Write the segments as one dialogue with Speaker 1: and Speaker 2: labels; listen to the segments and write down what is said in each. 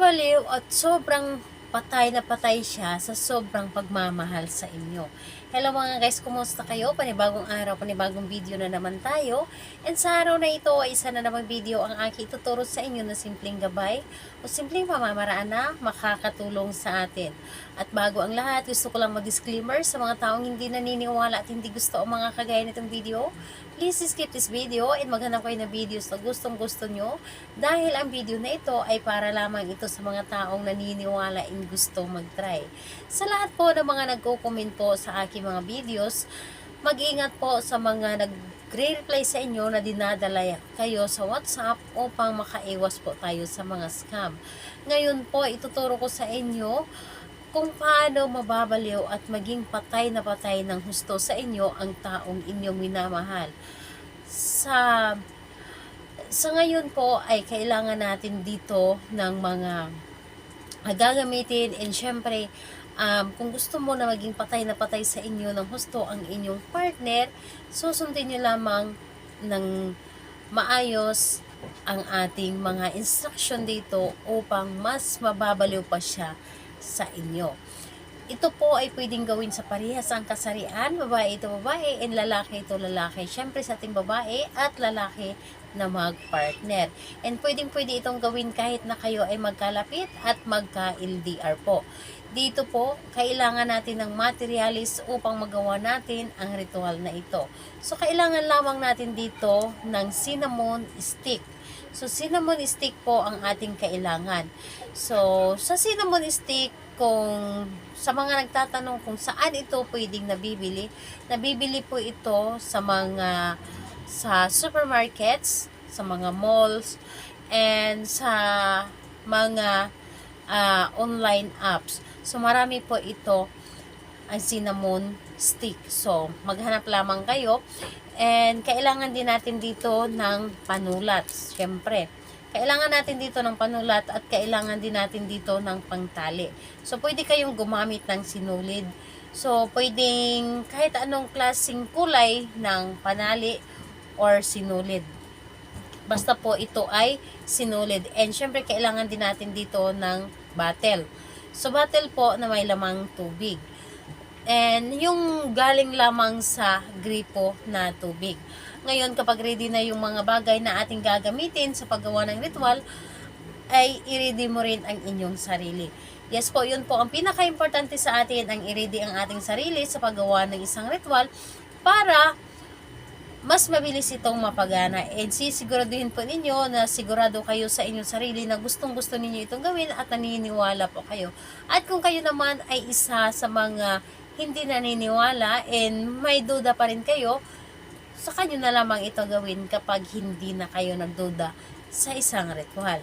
Speaker 1: mababaliw at sobrang patay na patay siya sa sobrang pagmamahal sa inyo. Hello mga guys, kumusta kayo? Panibagong araw, panibagong video na naman tayo. And sa araw na ito ay isa na namang video ang aking ituturo sa inyo na simpleng gabay o simpleng pamamaraan na makakatulong sa atin. At bago ang lahat, gusto ko lang mag-disclaimer sa mga taong hindi naniniwala at hindi gusto ang mga kagaya nitong video. Please skip this video and maghanap kayo ng videos na gustong gusto nyo dahil ang video na ito ay para lamang ito sa mga taong naniniwala and gusto mag-try. Sa lahat po ng mga nagko-comment po sa aking mga videos, mag-ingat po sa mga nagre-reply sa inyo na dinadala kayo sa WhatsApp upang makaiwas po tayo sa mga scam. Ngayon po, ituturo ko sa inyo kung paano mababaliw at maging patay na patay ng husto sa inyo ang taong inyong minamahal. Sa ngayon po ay kailangan natin dito ng mga gagamitin, and syempre kung gusto mo na maging patay na patay sa inyo ng husto ang inyong partner, susundin nyo lamang ng maayos ang ating mga instruction dito upang mas mababaliw pa siya sa inyo. Ito po ay pwedeng gawin sa parehas ang kasarian, babae ito babae, and lalaki ito lalaki. Syempre sa ating babae at lalaki na mag-partner. And pwedeng-pwede itong gawin kahit na kayo ay magkalapit at magka-LDR po. Dito po, kailangan natin ng materialis upang magawa natin ang ritual na ito. So, kailangan lamang natin dito ng cinnamon stick. So, cinnamon stick po ang ating kailangan. So, sa cinnamon stick, kung sa mga nagtatanong kung saan ito pwedeng nabibili po ito sa supermarkets, sa mga malls, and sa mga online apps. So, marami po ito ang cinnamon stick. So, maghanap lamang kayo. And, kailangan din natin dito ng panulat. Siyempre, kailangan natin dito ng panulat at kailangan din natin dito ng pangtali. So, pwede kayong gumamit ng sinulid. So, pwedeng kahit anong klaseng kulay ng panali or sinulid. Basta po ito ay sinulid. And syempre, kailangan din natin dito ng bottle. So, bottle po na may lamang tubig. And yung galing lamang sa gripo na tubig. Ngayon, kapag ready na yung mga bagay na ating gagamitin sa paggawa ng ritual, ay i-ready mo rin ang inyong sarili. Yes po, yun po ang pinaka-importante sa atin, ang i-ready ang ating sarili sa paggawa ng isang ritual para mas mabilis itong mapagana. And sisiguraduhin po ninyo na sigurado kayo sa inyong sarili na gustong-gusto ninyo itong gawin at naniniwala po kayo. At kung kayo naman ay isa sa mga hindi naniniwala and may duda pa rin kayo, sa kanyo na lamang ito gawin kapag hindi na kayo nagduda sa isang ritual.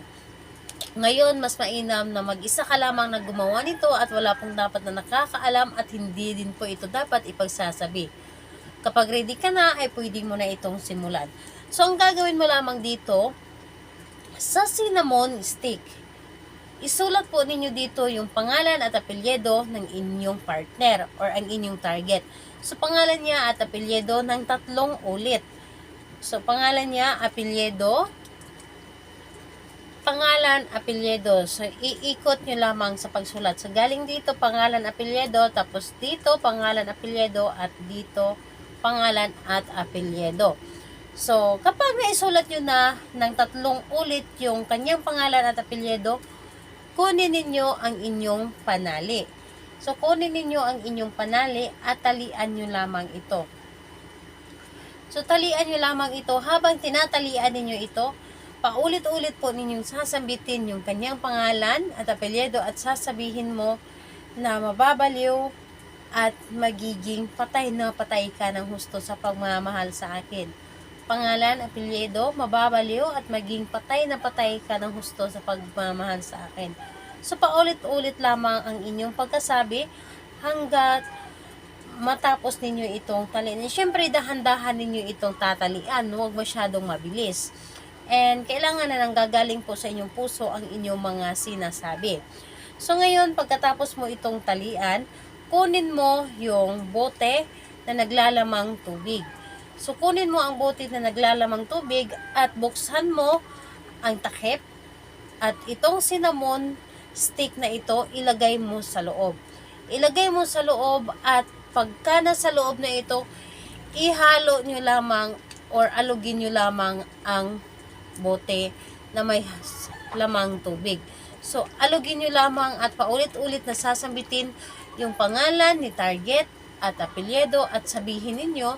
Speaker 1: Ngayon, mas mainam na mag-isa ka lamang na gumawa nito at wala pong dapat na nakakaalam at hindi din po ito dapat ipagsasabi. Kapag ready ka na, ay pwede mo na itong simulan. So, ang gagawin mo lamang dito, sa cinnamon stick, isulat po ninyo dito yung pangalan at apelyido ng inyong partner or ang inyong target. So, pangalan niya at apelyido ng 3 ulit. So, pangalan niya, apelyido, pangalan, apelyido. So, iikot nyo lamang sa pagsulat. So, galing dito, pangalan, apelyido, tapos dito, pangalan, apelyido, at dito, pangalan at apelyido. So, kapag naisulat nyo na ng 3 ulit yung kanyang pangalan at apelyido, kunin ninyo ang inyong panali. So, kunin ninyo ang inyong panali at talian nyo lamang ito. So, talian nyo lamang ito. Habang tinatalian ninyo ito, paulit-ulit po ninyong sasambitin yung kanyang pangalan at apelyido at sasabihin mo na mababaliw at magiging patay na patay ka ng husto sa pagmamahal sa akin. Pangalan, apelyido, mababaliw at maging patay na patay ka ng husto sa pagmamahal sa akin. So, paulit-ulit lamang ang inyong pagkasabi hanggat matapos ninyo itong talian. Siyempre, dahan-dahan ninyo itong tatalian. Huwag masyadong mabilis. And, kailangan na nang gagaling po sa inyong puso ang inyong mga sinasabi. So, ngayon, pagkatapos mo itong talian, kunin mo yung bote na naglalamang tubig. So, kunin mo ang bote na naglalamang tubig at buksan mo ang takip at itong cinnamon stick na ito, ilagay mo sa loob. Ilagay mo sa loob at pagka nasa loob na ito, ihalo nyo lamang or alugin nyo lamang ang bote na may lamang tubig. So, alugin nyo lamang at paulit-ulit na sasambitin yung pangalan ni target at apelyido at sabihin ninyo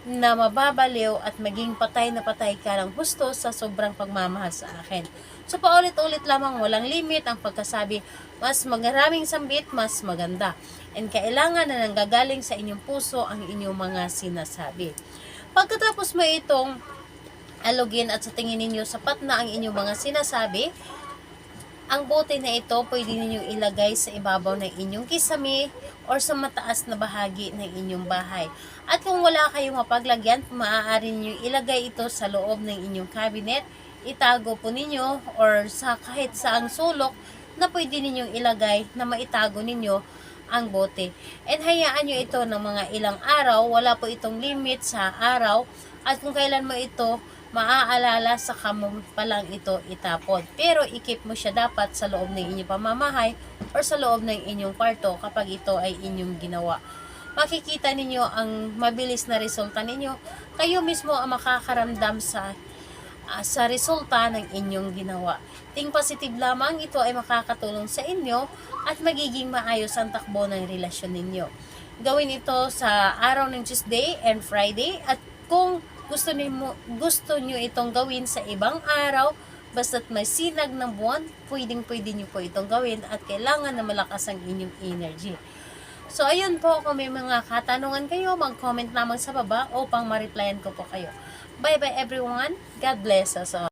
Speaker 1: na mababaliw at maging patay na patay ka ng husto sa sobrang pagmamahal sa akin. So, paulit-ulit lamang, walang limit ang pagkasabi, mas maraming sambit, mas maganda. And kailangan na nanggagaling sa inyong puso ang inyong mga sinasabi. Pagkatapos mo itong alugin at sa tingin ninyo sapat na ang inyong mga sinasabi, ang bote na ito pwede ninyong ilagay sa ibabaw ng inyong kisame or sa mataas na bahagi ng inyong bahay. At kung wala kayong mapaglagyan, maaari ninyong ilagay ito sa loob ng inyong cabinet, itago po ninyo or sa kahit saang sulok na pwede ninyong ilagay na maitago ninyo ang bote. And hayaan nyo ito ng mga ilang araw, wala po itong limit sa araw at kung kailan mo ito maaalala sa kamong pa lang ito itapon. Pero ikip mo siya dapat sa loob ng inyong pamamahay or sa loob ng inyong kwarto kapag ito ay inyong ginawa. Makikita ninyo ang mabilis na resulta ninyo. Kayo mismo ang makakaramdam sa resulta ng inyong ginawa. Think positive lamang, ito ay makakatulong sa inyo at magiging maayos ang takbo ng relasyon ninyo. Gawin ito sa araw ng Tuesday and Friday at kung gusto nyo itong gawin sa ibang araw, basta't may sinag ng buwan, pwede nyo po itong gawin at kailangan na malakas ang inyong energy. So, ayun po, kung may mga katanungan kayo, mag-comment lamang sa baba upang ma-replyan ko po kayo. Bye-bye everyone. God bless us all.